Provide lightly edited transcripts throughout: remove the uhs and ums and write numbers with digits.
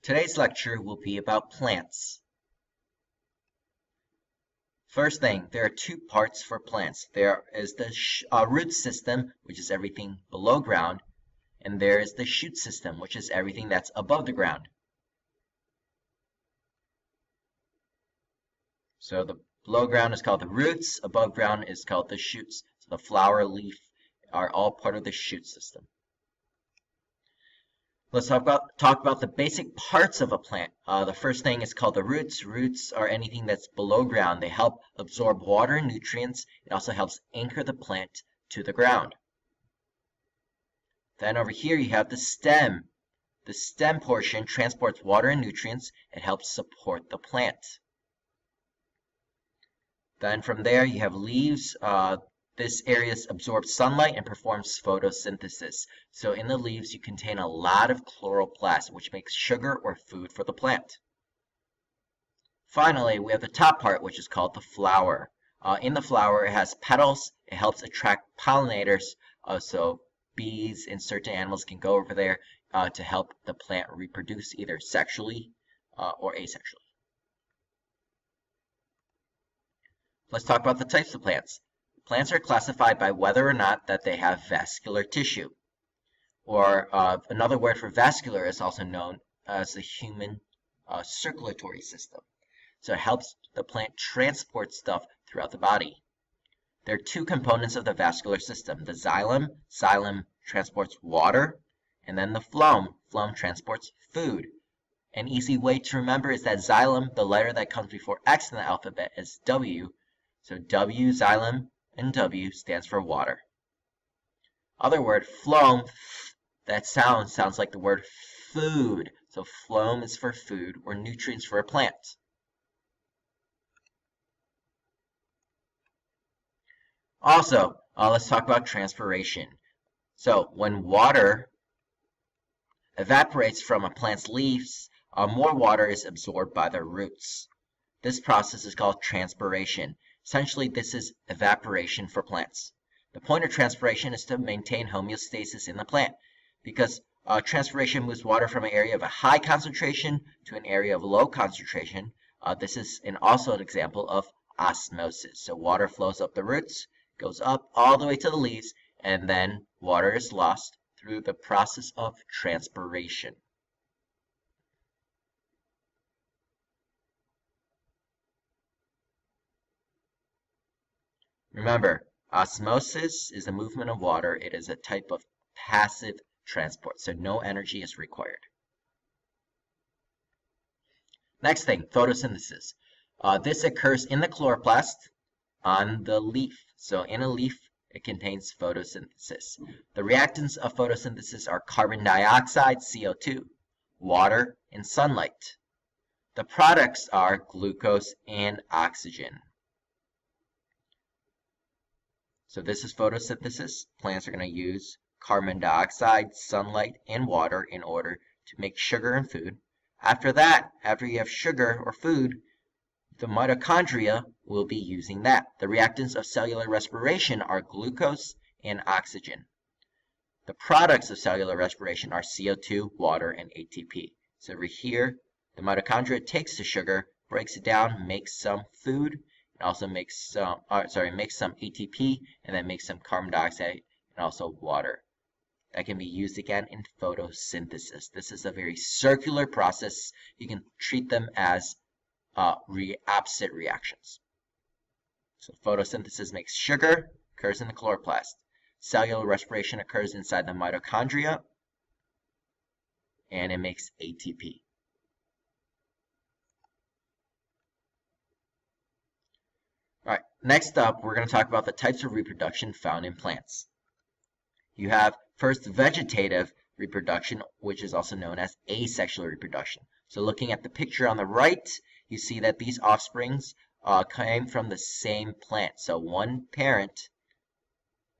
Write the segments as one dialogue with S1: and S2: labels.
S1: Today's lecture will be about plants. First thing, there are two parts for plants. There is the root system, which is everything below ground, and there is the shoot system, which is everything that's above the ground. So the below ground is called the roots, above ground is called the shoots. So the flower, leaf are all part of the shoot system. Let's talk about the basic parts of a plant. The first thing is called the roots. Roots are anything that's below ground. They help absorb water and nutrients. It also helps anchor the plant to the ground. Then over here you have the stem. The stem portion transports water and nutrients. It helps support the plant. Then from there you have leaves. This area absorbs sunlight and performs photosynthesis. So in the leaves, you contain a lot of chloroplast, which makes sugar or food for the plant. Finally, we have the top part, which is called the flower. In the flower, it has petals. It helps attract pollinators. So bees and certain animals can go over there to help the plant reproduce either sexually or asexually. Let's talk about the types of plants. Plants are classified by whether or not that they have vascular tissue. Or another word for vascular is also known as the human circulatory system. So it helps the plant transport stuff throughout the body. There are two components of the vascular system. The xylem. Xylem transports water. And then the phloem. Phloem transports food. An easy way to remember is that xylem, the letter that comes before X in the alphabet, is W. So W, xylem, and W stands for water. Other word, phloem, that sounds like the word food. So phloem is for food or nutrients for a plant. Also, let's talk about transpiration. So when water evaporates from a plant's leaves, more water is absorbed by the roots. This process is called transpiration. Essentially, this is evaporation for plants. The point of transpiration is to maintain homeostasis in the plant because transpiration moves water from an area of a high concentration to an area of low concentration. This is also an example of osmosis. So water flows up the roots, goes up all the way to the leaves, and then water is lost through the process of transpiration. Remember, osmosis is the movement of water. It is a type of passive transport, so no energy is required. Next thing, photosynthesis. This occurs in the chloroplast on the leaf. So in a leaf, it contains photosynthesis. The reactants of photosynthesis are carbon dioxide, CO2, water, and sunlight. The products are glucose and oxygen. So this is photosynthesis. Plants are going to use carbon dioxide, sunlight, and water in order to make sugar and food. After that, after you have sugar or food, the mitochondria will be using that. The reactants of cellular respiration are glucose and oxygen. The products of cellular respiration are CO2, water, and ATP. So over here, the mitochondria takes the sugar, breaks it down, makes some food, also makes some ATP, and then makes some carbon dioxide and also water. That can be used again in photosynthesis. This is a very circular process. You can treat them as opposite reactions. So photosynthesis makes sugar, occurs in the chloroplast. Cellular respiration occurs inside the mitochondria, and it makes ATP. Alright, next up, we're going to talk about the types of reproduction found in plants. You have first vegetative reproduction, which is also known as asexual reproduction. So looking at the picture on the right, you see that these offsprings came from the same plant. So one parent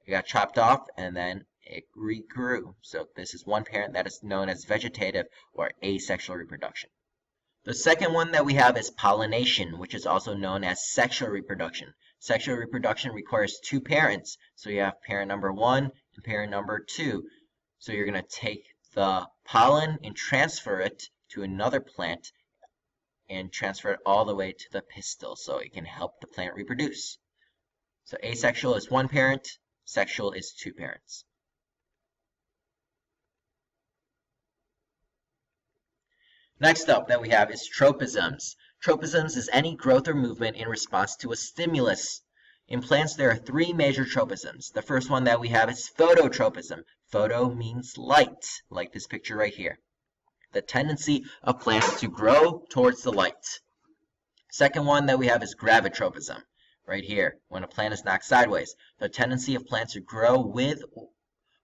S1: got chopped off and then it regrew. So this is one parent that is known as vegetative or asexual reproduction. The second one that we have is pollination, which is also known as sexual reproduction. Sexual reproduction requires two parents. So you have parent number 1 and parent number 2. So you're going to take the pollen and transfer it to another plant and transfer it all the way to the pistil so it can help the plant reproduce. So asexual is one parent, sexual is two parents. Next up that we have is tropisms. Tropisms is any growth or movement in response to a stimulus. In plants, there are three major tropisms. The first one that we have is phototropism. Photo means light, like this picture right here. The tendency of plants to grow towards the light. Second one that we have is gravitropism, right here. When a plant is knocked sideways, the tendency of plants to grow with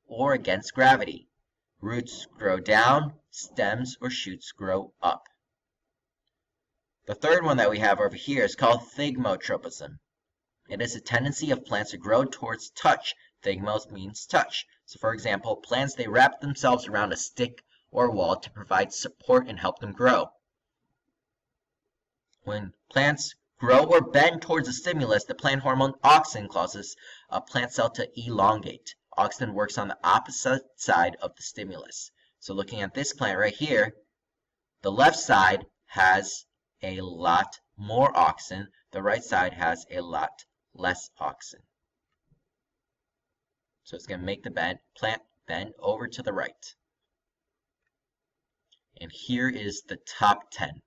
S1: or against gravity. Roots grow down, stems or shoots grow up. The third one that we have over here is called thigmotropism. It is a tendency of plants to grow towards touch. Thigmos means touch. So for example, plants, they wrap themselves around a stick or wall to provide support and help them grow. When plants grow or bend towards a stimulus, the plant hormone auxin causes a plant cell to elongate. Auxin works on the opposite side of the stimulus. So looking at this plant right here, the left side has a lot more auxin, the right side has a lot less auxin. So it's going to make the plant bend over to the right. And here is the top 10.